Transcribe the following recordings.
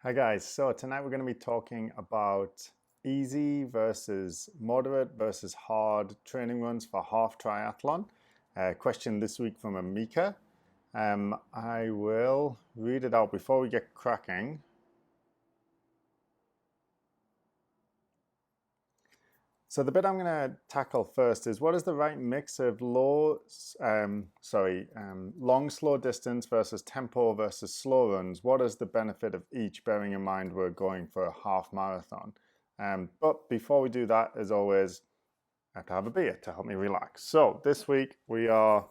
Hi guys, so tonight we're going to be talking about easy versus moderate versus hard training runs for half triathlon. Question this week from Emeka. I will read it out before we get cracking. So the bit I'm going to tackle first is what is the right mix of long slow distance versus tempo versus slow runs? What is the benefit of each, bearing in mind we're going for a half marathon? But before we do that, as always, I have to have a beer to help me relax. So this week we are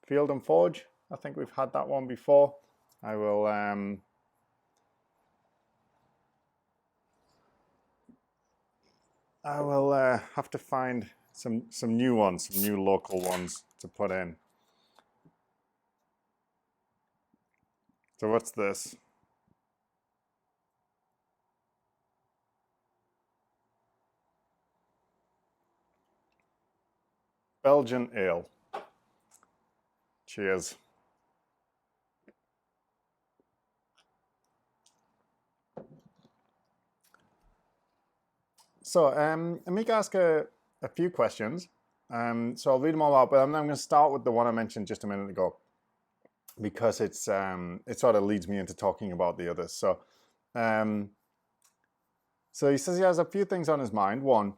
Field and Forge. I think we've had that one before. I will have to find some new ones, some new local ones to put in. So what's this? Belgian ale. Cheers. So Emeka asked a few questions. So I'll read them all out, but I'm going to start with the one I mentioned just a minute ago, because it sort of leads me into talking about the others. So he says he has a few things on his mind. One,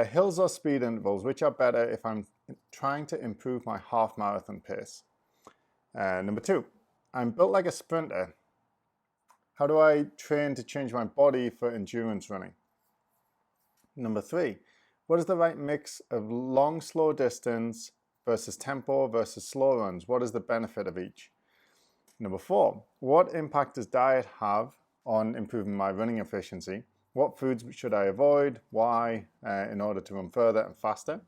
hills or speed intervals, which are better if I'm trying to improve my half marathon pace? Number two, I'm built like a sprinter. How do I train to change my body for endurance running? Number three, what is the right mix of long, slow distance versus tempo versus slow runs? What is the benefit of each? Number four, what impact does diet have on improving my running efficiency? What foods should I avoid? Why? In order to run further and faster.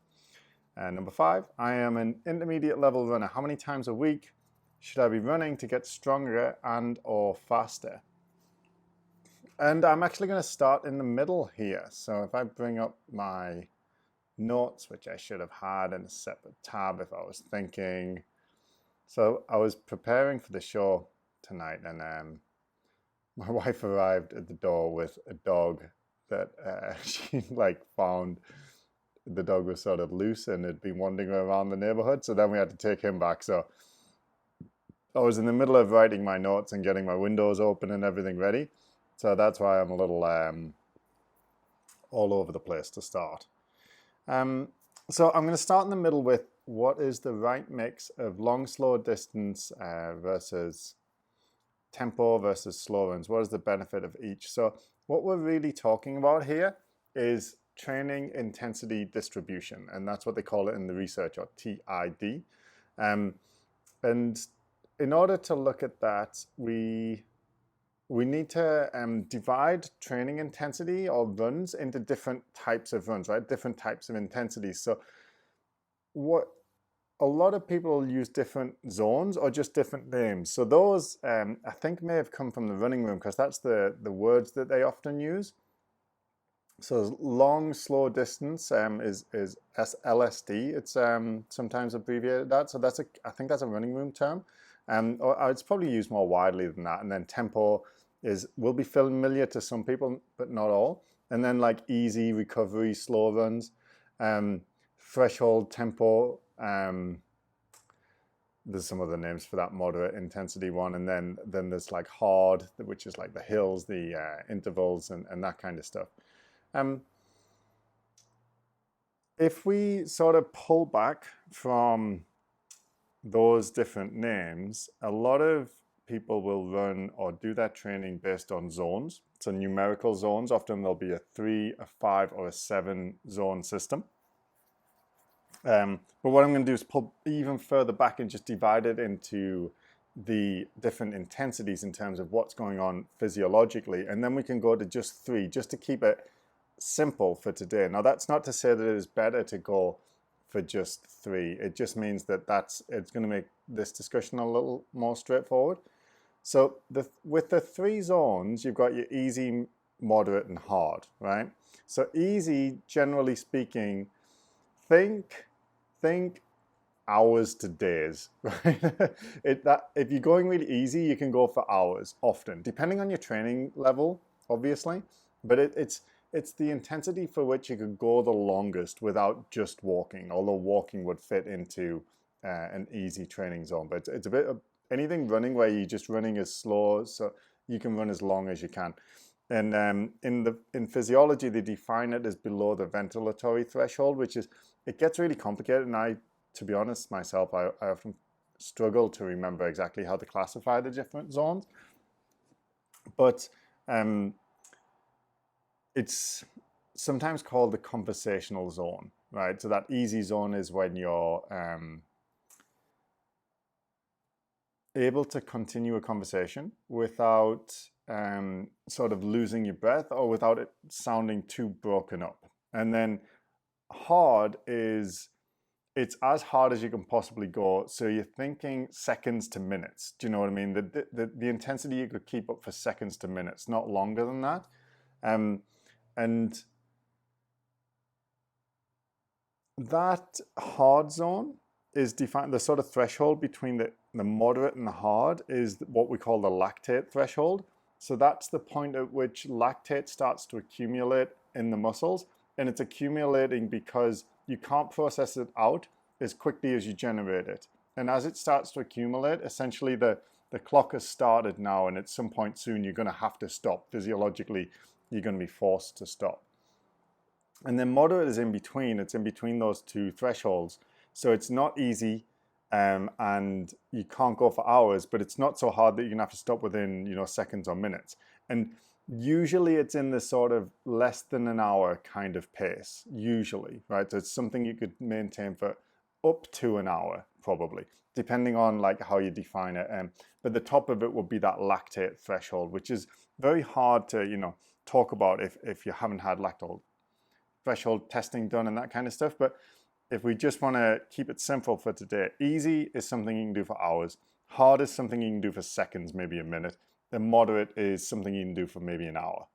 Number five, I am an intermediate level runner. How many times a week should I be running to get stronger and or faster? And I'm actually going to start in the middle here. So if I bring up my notes, which I should have had in a separate tab if I was thinking. So I was preparing for the show tonight, and my wife arrived at the door with a dog that she found. The dog was sort of loose and had been wandering around the neighborhood. So then we had to take him back. So I was in the middle of writing my notes and getting my windows open and everything ready. So that's why I'm a little all over the place to start. So I'm going to start in the middle with what is the right mix of long, slow distance versus tempo versus slow runs? What is the benefit of each? So what we're really talking about here is training intensity distribution, and that's what they call it in the research, or TID. And in order to look at that, we need to divide training intensity or runs into different types of runs, right? Different types of intensities. So what a lot of people use different zones or just different names. So those I think may have come from the running room, because that's the words that they often use. So long, slow distance is LSD. It's sometimes abbreviated that. So I think that's a running room term. Or it's probably used more widely than that. And then tempo will be familiar to some people, but not all. And then like easy, recovery, slow runs, threshold, tempo. There's some other names for that moderate intensity one. And then there's like hard, which is like the hills, the intervals, and that kind of stuff. If we sort of pull back from those different names, a lot of people will run or do that training based on zones. So numerical zones, often there'll be a 3, a 5, or a 7 zone system. But what I'm going to do is pull even further back and just divide it into the different intensities in terms of what's going on physiologically. And then we can go to just 3, just to keep it simple for today. Now, that's not to say that it is better to go for just 3. It just means that it's going to make this discussion a little more straightforward. So with the 3 zones, you've got your easy, moderate, and hard, right? So easy, generally speaking, think hours to days, right? If you're going really easy, you can go for hours often, depending on your training level, obviously. But it's the intensity for which you could go the longest without just walking, although walking would fit into an easy training zone. But it's a bit of anything running where you're just running as slow, so you can run as long as you can. And in physiology, they define it as below the ventilatory threshold, which is, it gets really complicated. And to be honest, myself, I often struggle to remember exactly how to classify the different zones. But it's sometimes called the conversational zone, right? So that easy zone is when you're able to continue a conversation without sort of losing your breath or without it sounding too broken up. And then hard is, it's as hard as you can possibly go. So you're thinking seconds to minutes. Do you know what I mean? The intensity you could keep up for seconds to minutes, not longer than that. And that hard zone is defined, the sort of threshold between the moderate and the hard is what we call the lactate threshold. So that's the point at which lactate starts to accumulate in the muscles, and it's accumulating because you can't process it out as quickly as you generate it. And as it starts to accumulate, essentially the clock has started now, and at some point soon you're going to have to stop. Physiologically, you're going to be forced to stop. And then moderate is in between. It's in between those two thresholds. So it's not easy, and you can't go for hours, but it's not so hard that you're gonna have to stop within, seconds or minutes. And usually it's in the sort of less than an hour kind of pace, usually, right? So it's something you could maintain for up to an hour, probably, depending on like how you define it. But the top of it would be that lactate threshold, which is very hard to, talk about if you haven't had lactate threshold testing done and that kind of stuff. But if we just want to keep it simple for today, easy is something you can do for hours. Hard is something you can do for seconds, maybe a minute. And moderate is something you can do for maybe an hour.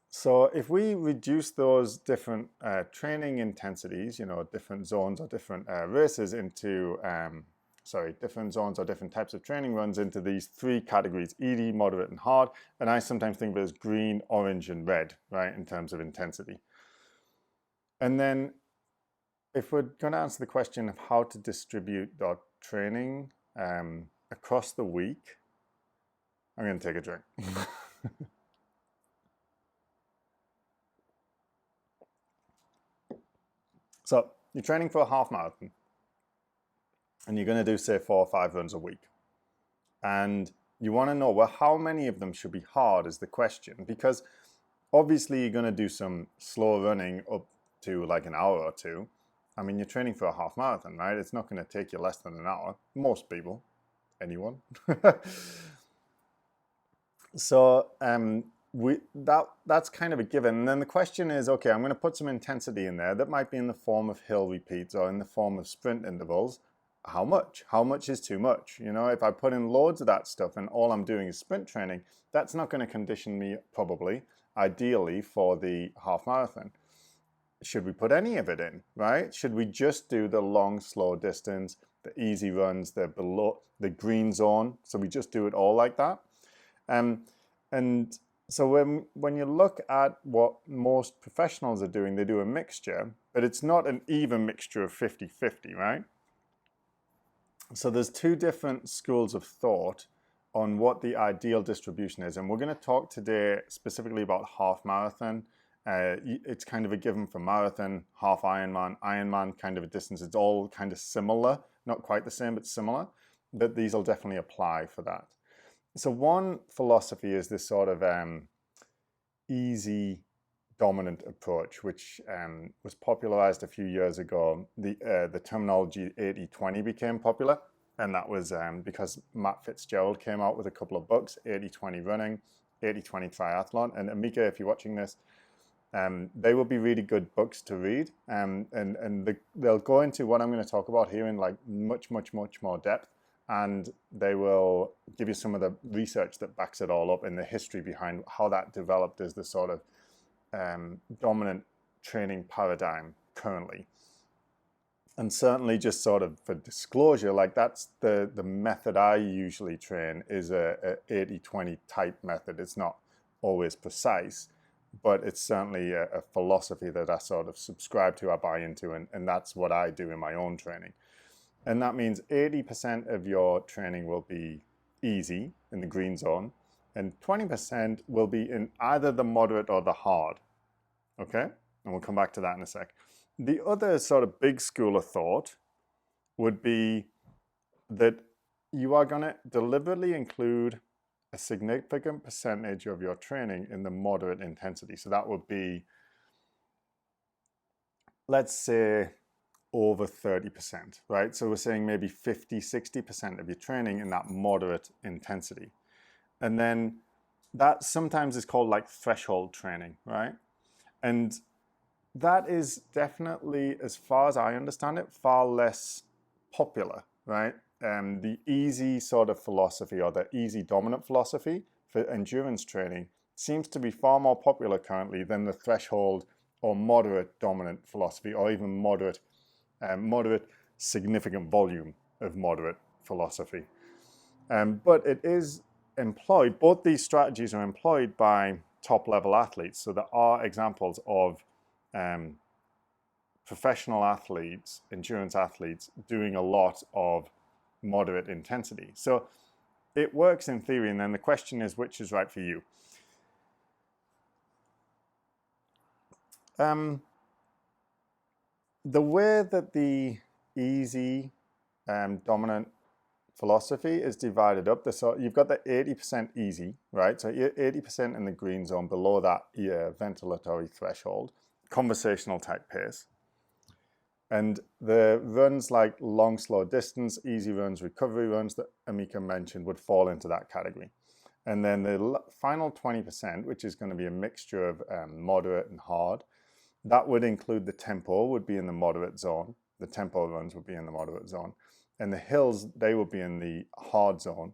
So if we reduce those different training intensities, different zones or different races into, different zones or different types of training runs into these three categories: easy, moderate, and hard. And I sometimes think of it as green, orange, and red, right, in terms of intensity. And then if we're going to answer the question of how to distribute our training across the week, I'm going to take a drink. So you're training for a half marathon, and you're going to do, say, 4 or 5 runs a week. And you want to know, well, how many of them should be hard is the question. Because obviously you're going to do some slow running up to like an hour or two. I mean, you're training for a half marathon, right? It's not going to take you less than an hour. Most people, anyone. So that's kind of a given. And then the question is, okay, I'm going to put some intensity in there. That might be in the form of hill repeats or in the form of sprint intervals. How much? How much is too much? If I put in loads of that stuff and all I'm doing is sprint training, that's not going to condition me probably, ideally, for the half marathon. Should we put any of it in, right? Should we just do the long, slow distance, the easy runs, the below the green zone? So we just do it all like that? And so when you look at what most professionals are doing, they do a mixture, but it's not an even mixture of 50-50, right? So there's two different schools of thought on what the ideal distribution is. And we're going to talk today specifically about half marathon. It's kind of a given for marathon, half Ironman kind of a distance. It's all kind of similar, not quite the same, but similar. But these will definitely apply for that. So one philosophy is this sort of easy dominant approach, which was popularized a few years ago. The terminology 80-20 became popular, and that was because Matt Fitzgerald came out with a couple of books, 80-20 running, 80-20 triathlon. And Emeka, if you're watching this, they will be really good books to read, and they'll go into what I'm going to talk about here in like much more depth, and they will give you some of the research that backs it all up and the history behind how that developed as the sort of dominant training paradigm currently. And certainly just sort of for disclosure, like that's the method I usually train is a 80-20 type method. It's not always precise, but it's certainly a philosophy that I sort of subscribe to, I buy into, and that's what I do in my own training. And that means 80% of your training will be easy in the green zone, and 20% will be in either the moderate or the hard. Okay? And we'll come back to that in a sec. The other sort of big school of thought would be that you are going to deliberately include a significant percentage of your training in the moderate intensity. So that would be, let's say, over 30%, right? So we're saying maybe 50, 60% of your training in that moderate intensity. And then that sometimes is called like threshold training, right? And that is definitely, as far as I understand it, far less popular, right? The easy sort of philosophy, or the easy dominant philosophy for endurance training, seems to be far more popular currently than the threshold or moderate dominant philosophy, or even moderate significant volume of moderate philosophy. But it is employed, both these strategies are employed by top level athletes. So there are examples of professional athletes, endurance athletes, doing a lot of moderate intensity. So it works in theory, and then the question is, which is right for you? The way that the easy dominant philosophy is divided up, so you've got the 80% easy, right? So 80% in the green zone, below that ventilatory threshold, conversational type pace. And the runs like long, slow distance, easy runs, recovery runs that Emeka mentioned would fall into that category. And then the final 20%, which is going to be a mixture of moderate and hard, that would include the tempo, would be in the moderate zone. The tempo runs would be in the moderate zone. And the hills, they would be in the hard zone.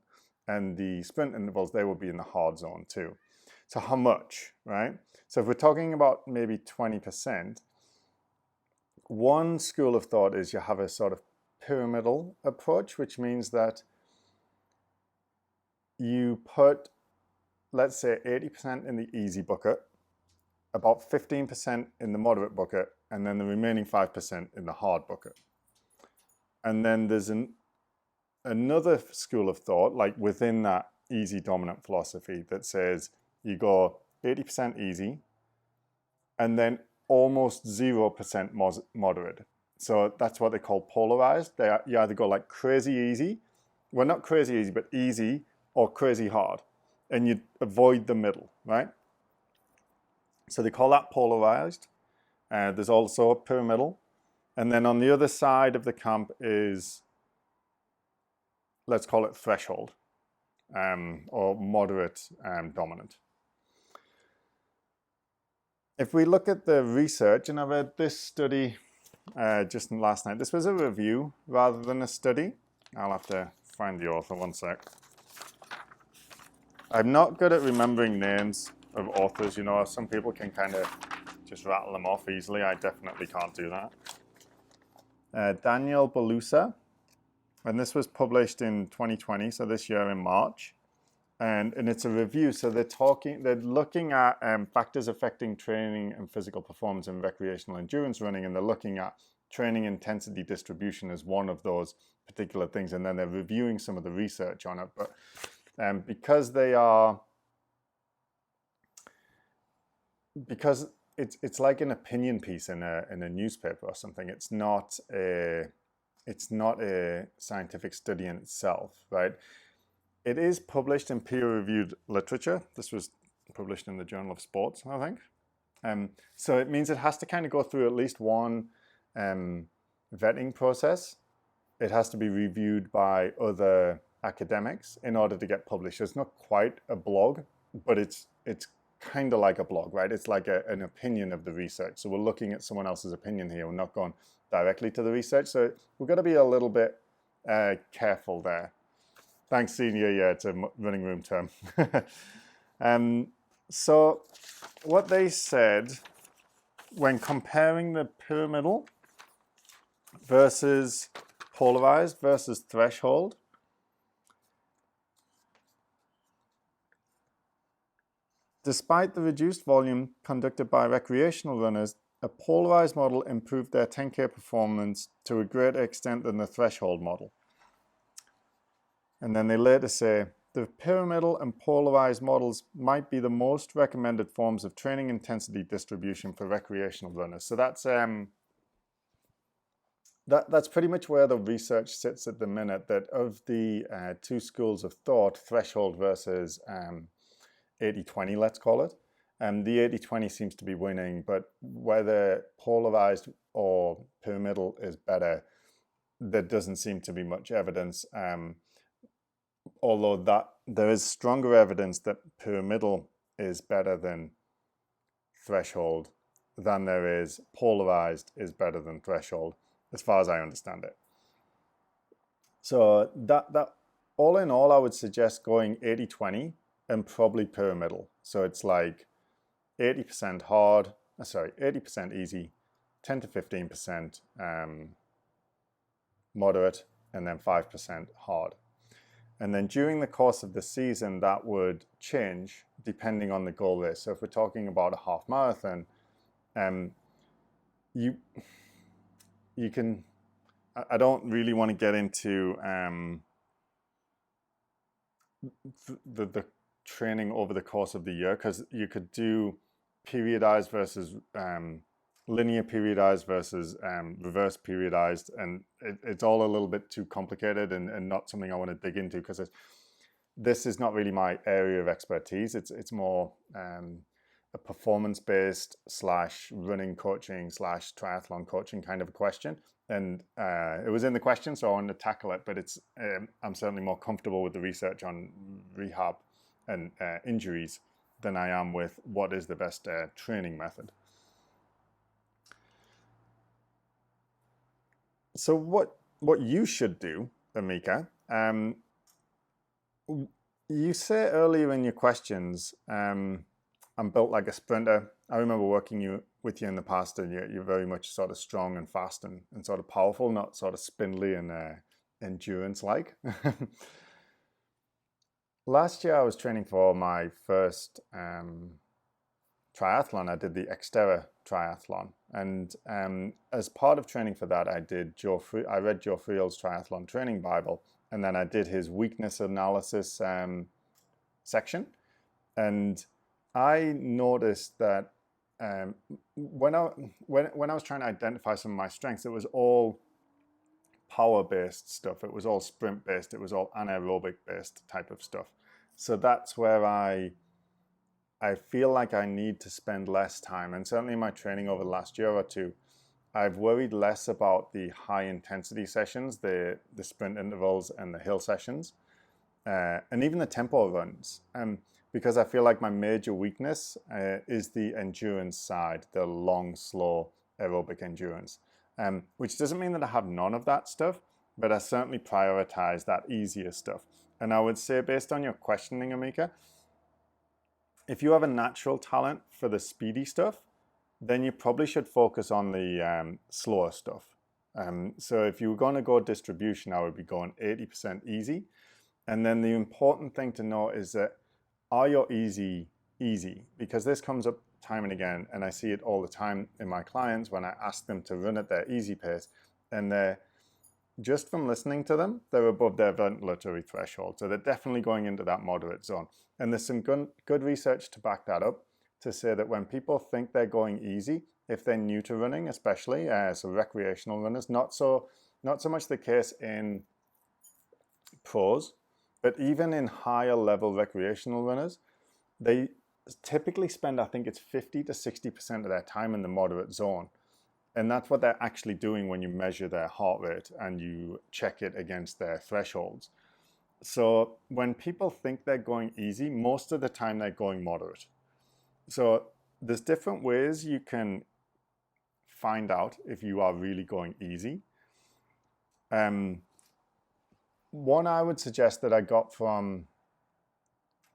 And the sprint intervals, they would be in the hard zone too. So how much, right? So if we're talking about maybe 20%, one school of thought is you have a sort of pyramidal approach, which means that you put, let's say, 80% in the easy bucket, about 15% in the moderate bucket, and then the remaining 5% in the hard bucket. And then there's another school of thought, like within that easy dominant philosophy, that says you go 80% easy, and then almost 0% moderate. So that's what they call polarized. You either go like crazy easy, well, not crazy easy, but easy, or crazy hard, and you avoid the middle, right? So they call that polarized. There's also a pyramidal. And then on the other side of the camp is, let's call it threshold, or moderate dominant. If we look at the research, and I read this study just last night. This was a review rather than a study. I'll have to find the author, one sec. I'm not good at remembering names of authors. You know, some people can kind of just rattle them off easily. I definitely can't do that. Daniel Belusa, and this was published in 2020, so this year in March. And it's a review, so they're looking at factors affecting training and physical performance in recreational endurance running, and they're looking at training intensity distribution as one of those particular things, and then they're reviewing some of the research on it. But because it's like an opinion piece in a newspaper or something. It's not a scientific study in itself, right? It is published in peer-reviewed literature. This was published in the Journal of Sports, I think. So it means it has to kind of go through at least one vetting process. It has to be reviewed by other academics in order to get published. It's not quite a blog, but it's kind of like a blog, right? It's like an opinion of the research. So we're looking at someone else's opinion here. We're not going directly to the research. So we've got to be a little bit careful there. Thanks, Senior. Yeah, it's a running room term. So what they said when comparing the pyramidal versus polarized versus threshold. Despite the reduced volume conducted by recreational runners, a polarized model improved their 10K performance to a greater extent than the threshold model. And then they later say, the pyramidal and polarized models might be the most recommended forms of training intensity distribution for recreational runners. So that's pretty much where the research sits at the minute, that of the two schools of thought, threshold versus 80-20, let's call it. The 80-20 seems to be winning, but whether polarized or pyramidal is better, there doesn't seem to be much evidence. Although there is stronger evidence that pyramidal is better than threshold than there is polarized is better than threshold, as far as I understand it. So that all in all, I would suggest going 80-20 and probably pyramidal. So it's like 80% hard, 80% easy, 10 to 15% moderate, and then 5% hard. And then during the course of the season, that would change depending on the goal race. So if we're talking about a half marathon, you can, I don't really want to get into the training over the course of the year, because you could do periodized versus linear periodized versus reverse periodized, and it's all a little bit too complicated and not something I want to dig into, because this is not really my area of expertise. It's more a performance-based / running coaching / triathlon coaching kind of a question, and it was in the question, so I wanted to tackle it. But it's I'm certainly more comfortable with the research on rehab and injuries than I am with what is the best training method. So what you should do, Emeka, you say earlier in your questions, I'm built like a sprinter. I remember working with you in the past, and you're very much sort of strong and fast and sort of powerful, not sort of spindly and endurance-like. Last year I was training for my first triathlon. I did the Xterra triathlon, and as part of training for that, I read Joe Friel's Triathlon Training Bible, and then I did his weakness analysis section. And I noticed that when I was trying to identify some of my strengths, it was all power-based stuff. It was all sprint-based. It was all anaerobic-based type of stuff. So that's where I feel like I need to spend less time. And certainly in my training over the last year or two, I've worried less about the high-intensity sessions, the sprint intervals and the hill sessions, and even the tempo runs, because I feel like my major weakness is the endurance side, the long, slow aerobic endurance. Which doesn't mean that I have none of that stuff, but I certainly prioritize that easier stuff. And I would say, based on your questioning, Emeka, if you have a natural talent for the speedy stuff, then you probably should focus on the slower stuff. So if you were going to go distribution, I would be going 80% easy. And then the important thing to know is that, are your easy? Because this comes up time and again, and I see it all the time in my clients when I ask them to run at their easy pace, and they're, just from listening to them, they're above their ventilatory threshold. So they're definitely going into that moderate zone. And there's some good research to back that up, to say that when people think they're going easy, if they're new to running, especially, so recreational runners, not so much the case in pros, but even in higher level recreational runners, they typically spend, I think it's 50 to 60% of their time in the moderate zone. And that's what they're actually doing when you measure their heart rate and you check it against their thresholds. So when people think they're going easy, most of the time they're going moderate. So there's different ways you can find out if you are really going easy. One I would suggest that I got from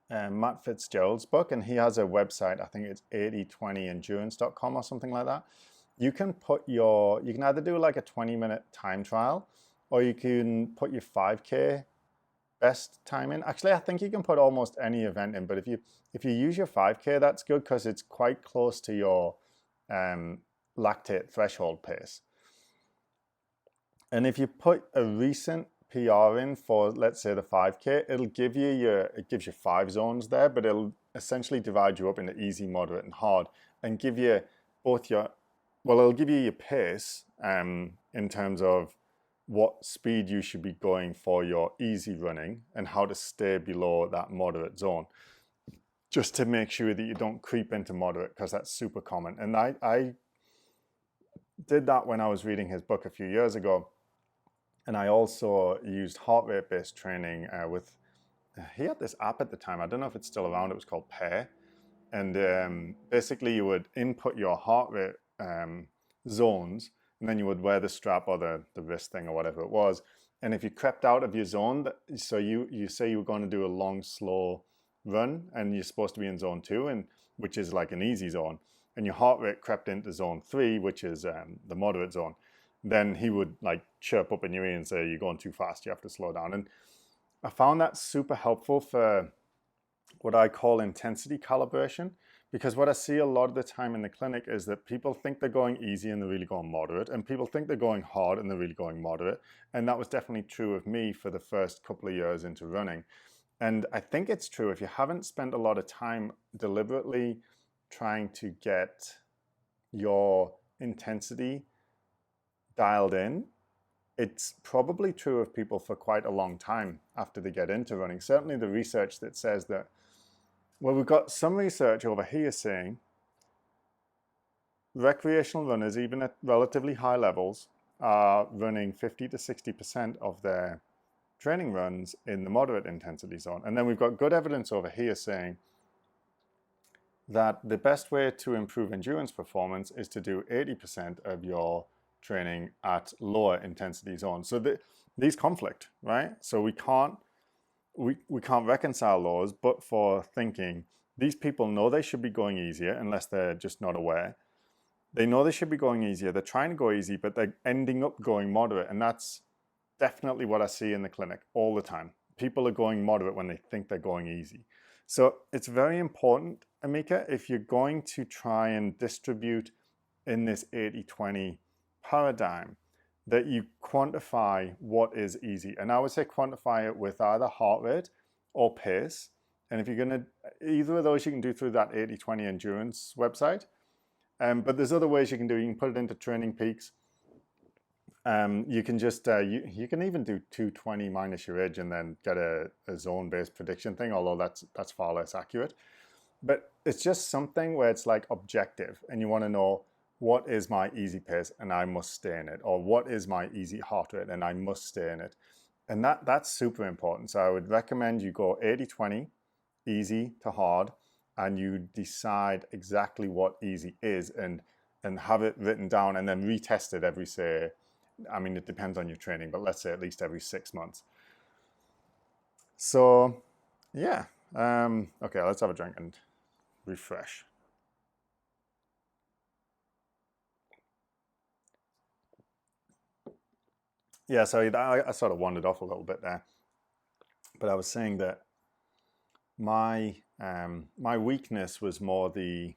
Matt Fitzgerald's book, and he has a website, I think it's 8020endurance.com or something like that. you can either do like a 20-minute time trial, or you can put your 5K best time in. Actually, I think you can put almost any event in, but if you use your 5K, that's good because it's quite close to your lactate threshold pace. And if you put a recent PR in for, let's say, the 5K, it gives you 5 zones there, but it'll essentially divide you up into easy, moderate, and hard, and give you it'll give you your pace in terms of what speed you should be going for your easy running and how to stay below that moderate zone, just to make sure that you don't creep into moderate, because that's super common. And I did that when I was reading his book a few years ago. And I also used heart rate based training he had this app at the time. I don't know if it's still around. It was called Pair. And basically you would input your heart rate zones, and then you would wear the strap or the wrist thing or whatever it was. And if you crept out of your zone, so you say you were going to do a long, slow run, and you're supposed to be in zone 2, which is like an easy zone, and your heart rate crept into zone 3, which is the moderate zone, then he would like chirp up in your ear and say, you're going too fast, you have to slow down. And I found that super helpful for what I call intensity calibration, because what I see a lot of the time in the clinic is that people think they're going easy and they're really going moderate, and people think they're going hard and they're really going moderate. And that was definitely true of me for the first couple of years into running. And I think it's true if you haven't spent a lot of time deliberately trying to get your intensity dialed in, it's probably true of people for quite a long time after they get into running. Certainly the research that says that, well, we've got some research over here saying recreational runners, even at relatively high levels, are running 50 to 60% of their training runs in the moderate intensity zone. And then we've got good evidence over here saying that the best way to improve endurance performance is to do 80% of your training at lower intensity zones. So these conflict, right? So we can't reconcile those, but for thinking these people know they should be going easier unless they're just not aware. They know they should be going easier. They're trying to go easy, but they're ending up going moderate. And that's definitely what I see in the clinic all the time. People are going moderate when they think they're going easy. So it's very important, Emeka, if you're going to try and distribute in this 80-20 paradigm, that you quantify what is easy. And I would say quantify it with either heart rate or pace. And if you're going to, either of those you can do through that 80-20 endurance website. But there's other ways you can do. You can put it into training peaks. You can just, you can even do 220 minus your age and then get a zone-based prediction thing, although that's far less accurate. But it's just something where it's like objective, and you want to know, what is my easy pace and I must stay in it? Or what is my easy heart rate and I must stay in it? And that's super important. So I would recommend you go 80-20, easy to hard, and you decide exactly what easy is and have it written down, and then retest it every, say, I mean, it depends on your training, but let's say at least every 6 months. So yeah, okay, let's have a drink and refresh. Yeah, so I sort of wandered off a little bit there, but I was saying that my weakness was more the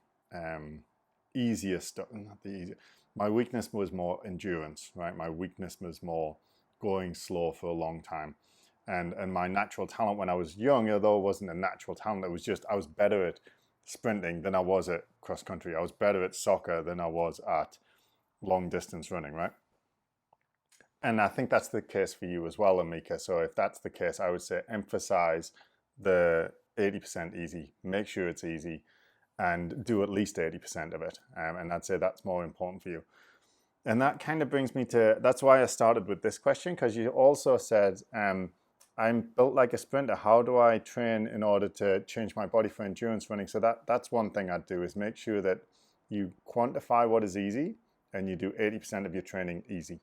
easier stuff, not the easier. My weakness was more endurance, right? My weakness was more going slow for a long time, and my natural talent when I was young, although it wasn't a natural talent, it was just I was better at sprinting than I was at cross country. I was better at soccer than I was at long distance running, right? And I think that's the case for you as well, Emeka. So if that's the case, I would say emphasize the 80% easy. Make sure it's easy and do at least 80% of it. And I'd say that's more important for you. And that kind of brings me to, that's why I started with this question, because you also said, I'm built like a sprinter. How do I train in order to change my body for endurance running? So that's one thing I'd do, is make sure that you quantify what is easy and you do 80% of your training easy.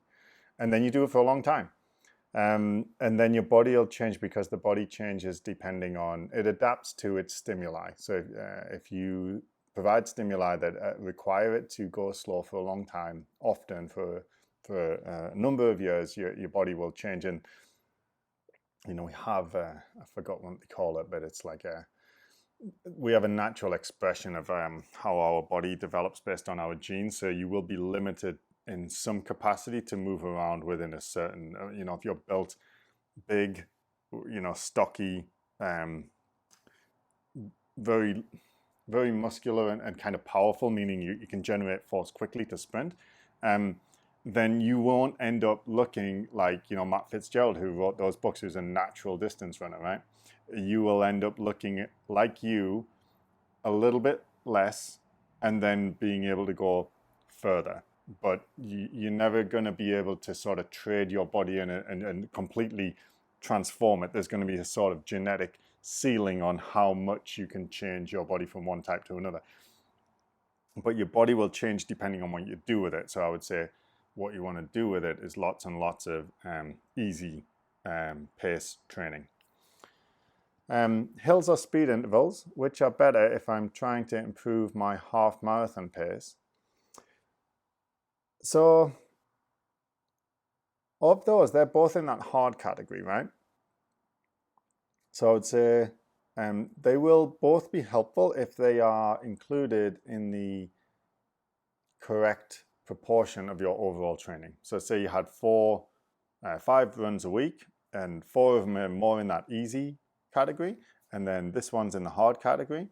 And then you do it for a long time. And then your body will change, because the body changes depending on, it adapts to its stimuli. So if you provide stimuli that require it to go slow for a long time, often for a number of years, your body will change. And we have I forgot what they call it, but it's like we have a natural expression of how our body develops based on our genes. So you will be limited in some capacity to move around within a certain, if you're built big, stocky, very, very muscular and kind of powerful, meaning you can generate force quickly to sprint, then you won't end up looking like, Matt Fitzgerald, who wrote those books, who's a natural distance runner, right? You will end up looking like you a little bit less and then being able to go further. But you're never going to be able to sort of trade your body in and completely transform it. There's going to be a sort of genetic ceiling on how much you can change your body from one type to another. But your body will change depending on what you do with it. So I would say what you want to do with it is lots and lots of easy pace training. Hills or speed intervals, which are better if I'm trying to improve my half marathon pace. So of those, they're both in that hard category, right? So I would say they will both be helpful if they are included in the correct proportion of your overall training. So say you had 5 runs a week, and 4 of them are more in that easy category, and then this one's in the hard category.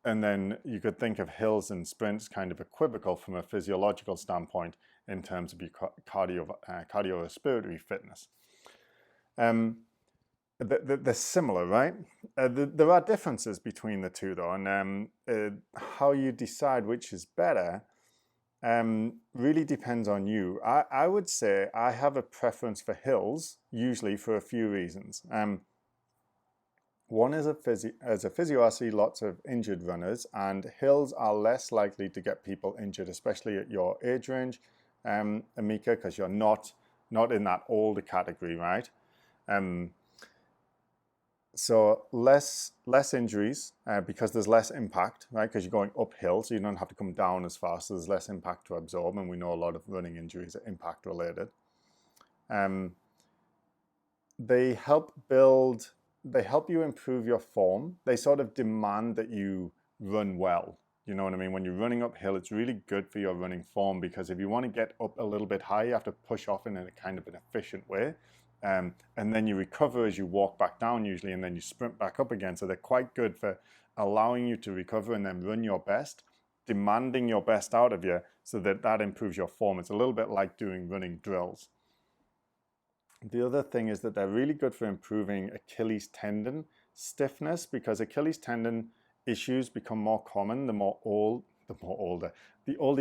And then you could think of hills and sprints kind of equivocal from a physiological standpoint in terms of your cardiorespiratory fitness. They're similar, right? There are differences between the two, though, and how you decide which is better really depends on you. I would say I have a preference for hills, usually for a few reasons. One is as a physio, I see lots of injured runners, and hills are less likely to get people injured, especially at your age range, Emeka, because you're not in that older category, right? So less injuries because there's less impact, right? Because you're going uphill, so you don't have to come down as fast. So there's less impact to absorb, and we know a lot of running injuries are impact related. They help you improve your form. They sort of demand that you run well. You know what I mean? When you're running uphill, it's really good for your running form, because if you want to get up a little bit high, you have to push off in a kind of an efficient way. And then you recover as you walk back down usually, and then you sprint back up again. So they're quite good for allowing you to recover and then run your best, demanding your best out of you so that improves your form. It's a little bit like doing running drills. The other thing is that they're really good for improving Achilles tendon stiffness, because Achilles tendon issues become more common the older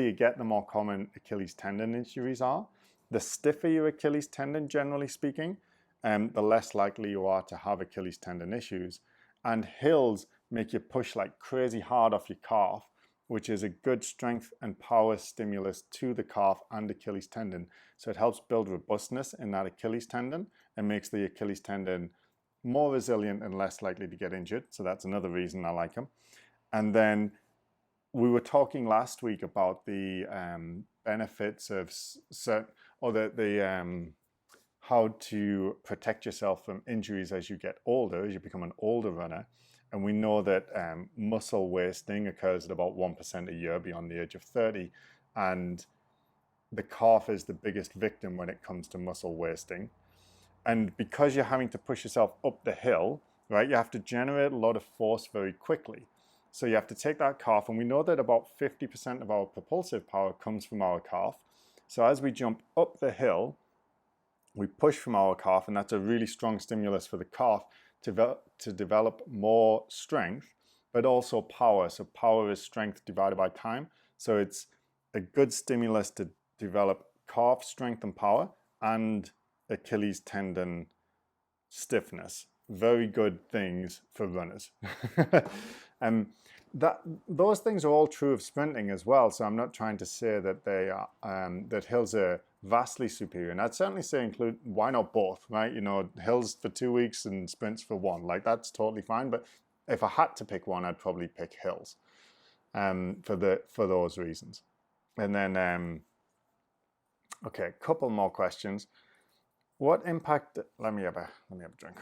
you get, the more common Achilles tendon injuries are. The stiffer your Achilles tendon, generally speaking, the less likely you are to have Achilles tendon issues. And hills make you push like crazy hard off your calf, which is a good strength and power stimulus to the calf and Achilles tendon. So it helps build robustness in that Achilles tendon and makes the Achilles tendon more resilient and less likely to get injured. So that's another reason I like them. And then we were talking last week about the benefits of how to protect yourself from injuries as you get older, as you become an older runner. And we know that muscle wasting occurs at about 1% a year beyond the age of 30. And the calf is the biggest victim when it comes to muscle wasting. And because you're having to push yourself up the hill, right, you have to generate a lot of force very quickly. So you have to take that calf, and we know that about 50% of our propulsive power comes from our calf. So as we jump up the hill, we push from our calf, and that's a really strong stimulus for the calf to develop more strength, but also power. So power is strength divided by time. So it's a good stimulus to develop calf strength and power and Achilles tendon stiffness. Very good things for runners. Those things are all true of sprinting as well. So I'm not trying to say that they are that hills are vastly superior. And I'd certainly say why not both, right? Hills for 2 weeks and sprints for 1. Like, that's totally fine. But if I had to pick one, I'd probably pick hills. for those reasons. And then, okay, a couple more questions. What impact? Let me have a drink.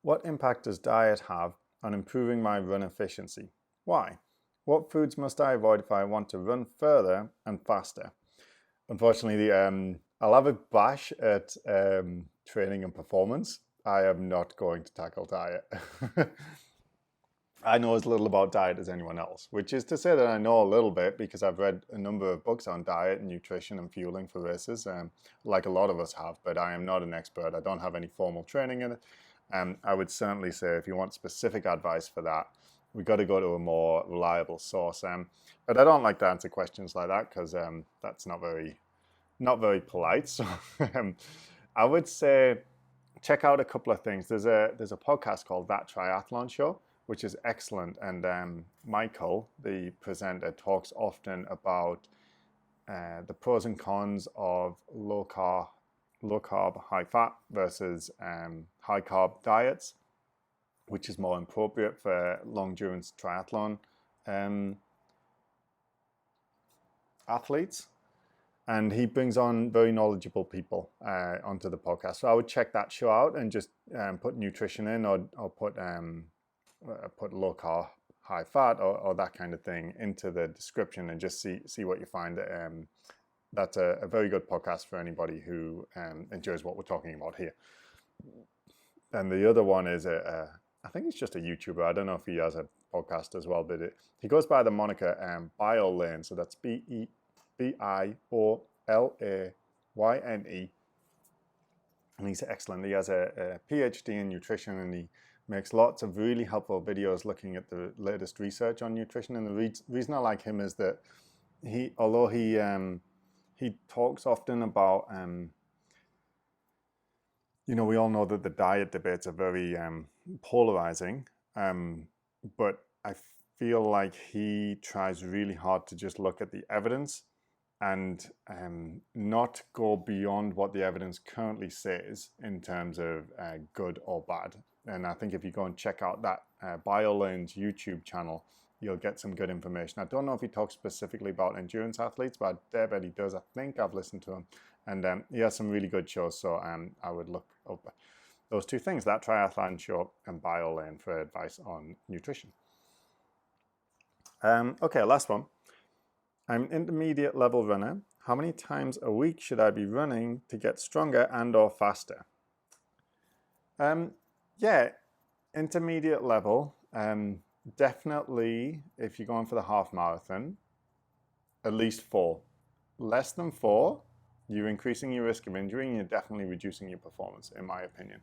What impact does diet have on improving my run efficiency? Why? What foods must I avoid if I want to run further and faster? Unfortunately, I'll have a bash at training and performance. I am not going to tackle diet. I know as little about diet as anyone else, which is to say that I know a little bit because I've read a number of books on diet and nutrition and fueling for races, like a lot of us have, but I am not an expert. I don't have any formal training in it. I would certainly say if you want specific advice for that, we've got to go to a more reliable source. But I don't like to answer questions like that because that's not very polite. So I would say check out a couple of things. There's a podcast called That Triathlon Show, which is excellent. And Michael, the presenter, talks often about the pros and cons of low carb, high fat versus high carb diets, which is more appropriate for long endurance triathlon athletes. And he brings on very knowledgeable people onto the podcast. So I would check that show out and just put nutrition in or put low carb, high fat or that kind of thing into the description and just see what you find. That's a very good podcast for anybody who enjoys what we're talking about here. And the other one is I think it's just a YouTuber. I don't know if he has a podcast as well, but he goes by the moniker BioLane. So that's BIOLAYNE. And he's excellent. He has a PhD in nutrition and he makes lots of really helpful videos looking at the latest research on nutrition. And the reason I like him is that although he talks often about, we all know that the diet debates are very polarizing, but I feel like he tries really hard to just look at the evidence and not go beyond what the evidence currently says in terms of good or bad. And I think if you go and check out that BioLane's YouTube channel, you'll get some good information. I don't know if he talks specifically about endurance athletes, but I dare bet he does. I think I've listened to him. And he has some really good shows, so I would look up those two things, That Triathlon Show and BioLane, for advice on nutrition. Okay, last one. I'm an intermediate level runner. How many times a week should I be running to get stronger and or faster? Yeah, intermediate level. Definitely, if you're going for the half marathon, at least 4. Less than 4, you're increasing your risk of injury and you're definitely reducing your performance, in my opinion.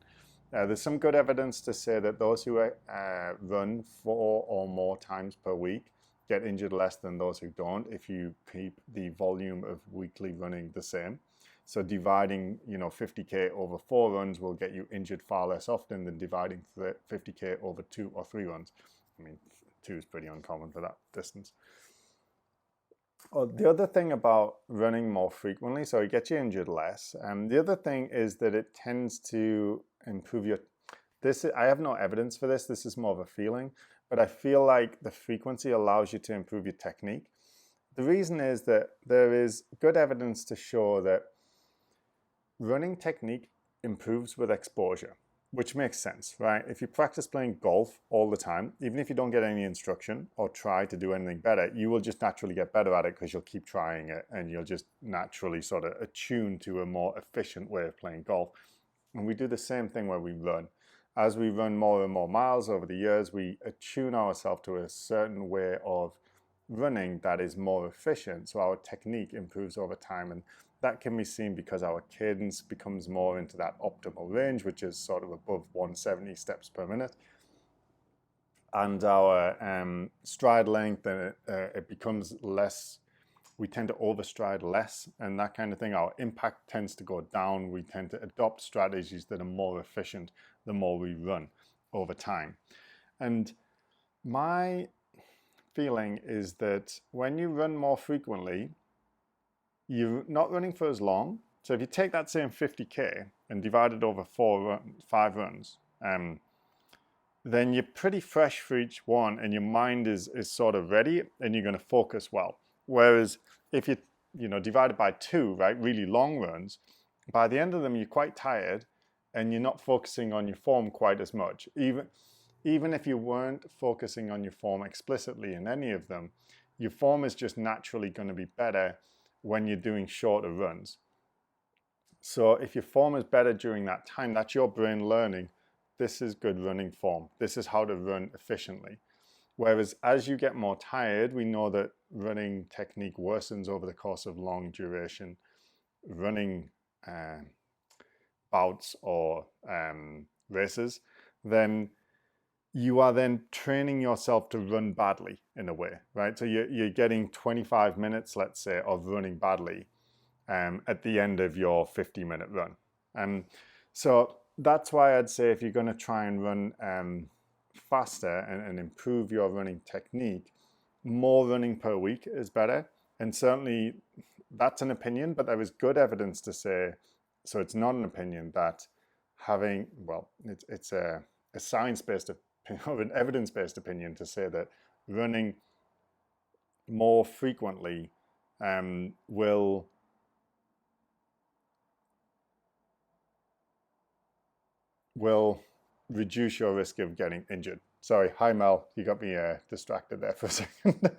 There's some good evidence to say that those who run 4 or more times per week get injured less than those who don't if you keep the volume of weekly running the same. So dividing 50k over 4 runs will get you injured far less often than dividing 50k over 2 or 3 runs. I mean, 2 is pretty uncommon for that distance. The other thing about running more frequently, so it gets you injured less. The other thing is that it tends to improve your... I have no evidence for this. This is more of a feeling. But I feel like the frequency allows you to improve your technique. The reason is that there is good evidence to show that running technique improves with exposure, which makes sense, right? If you practice playing golf all the time, even if you don't get any instruction or try to do anything better, you will just naturally get better at it because you'll keep trying it and you'll just naturally sort of attune to a more efficient way of playing golf. And we do the same thing where we run. As we run more and more miles over the years, we attune ourselves to a certain way of running that is more efficient. So our technique improves over time. And that can be seen because our cadence becomes more into that optimal range, which is sort of above 170 steps per minute. And our stride length, it becomes less, we tend to overstride less and that kind of thing. Our impact tends to go down. We tend to adopt strategies that are more efficient the more we run over time. And my feeling is that when you run more frequently, you're not running for as long, So if you take that same 50K and divide it over 5 runs, then you're pretty fresh for each one and your mind is sort of ready and you're going to focus well. Whereas if you divide it by 2, right, really long runs, by the end of them you're quite tired and you're not focusing on your form quite as much. Even if you weren't focusing on your form explicitly in any of them, your form is just naturally going to be better when you're doing shorter runs. So if your form is better during that time, that's your brain learning, this is good running form. This is how to run efficiently. Whereas as you get more tired, we know that running technique worsens over the course of long duration running bouts or races. Then you are then training yourself to run badly in a way, right? So you're getting 25 minutes, let's say, of running badly at the end of your 50-minute run. So that's why I'd say if you're going to try and run faster and improve your running technique, more running per week is better. And certainly that's an opinion, but there is good evidence to say, so it's not an opinion, that having, well, it's a science-based or an evidence-based opinion to say that running more frequently will reduce your risk of getting injured. Sorry, hi Mel, you got me distracted there for a second.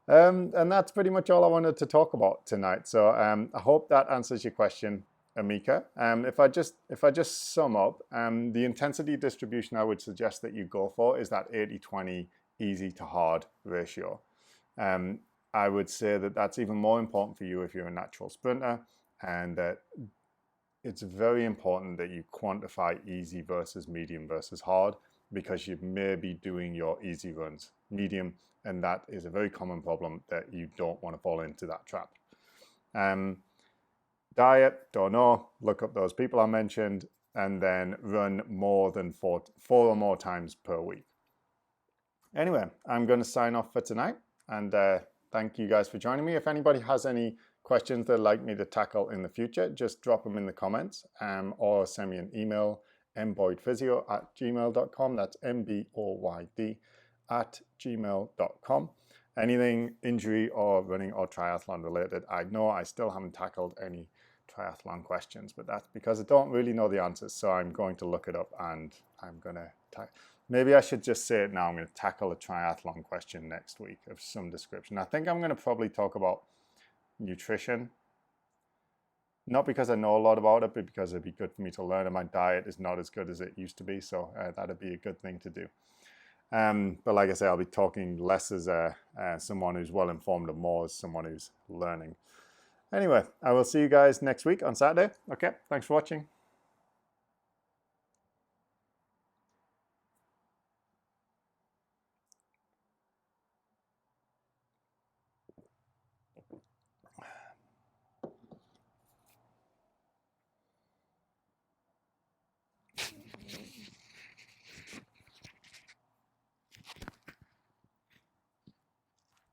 And that's pretty much all I wanted to talk about tonight. So I hope that answers your question, Emeka. If I just sum up, the intensity distribution I would suggest that you go for is that 80-20 easy to hard ratio. I would say that that's even more important for you if you're a natural sprinter, and that it's very important that you quantify easy versus medium versus hard, because you may be doing your easy runs medium, and that is a very common problem that you don't want to fall into that trap. Diet, don't know, look up those people I mentioned, and then run more than four or more times per week. Anyway, I'm going to sign off for tonight, and thank you guys for joining me. If anybody has any questions they'd like me to tackle in the future, just drop them in the comments or send me an email, mboydphysio@gmail.com. That's mboyd@gmail.com. Anything injury or running or triathlon related. I know I still haven't tackled any triathlon questions, but that's because I don't really know the answers. So I'm going to look it up, and I'm going to maybe I should just say it now. I'm going to tackle a triathlon question next week of some description. I think I'm going to probably talk about nutrition, not because I know a lot about it, but because it'd be good for me to learn, and my diet is not as good as it used to be, so that'd be a good thing to do. But like I say, I'll be talking less as someone who's well informed and more as someone who's learning. Anyway, I will see you guys next week on Saturday. Okay, thanks for watching.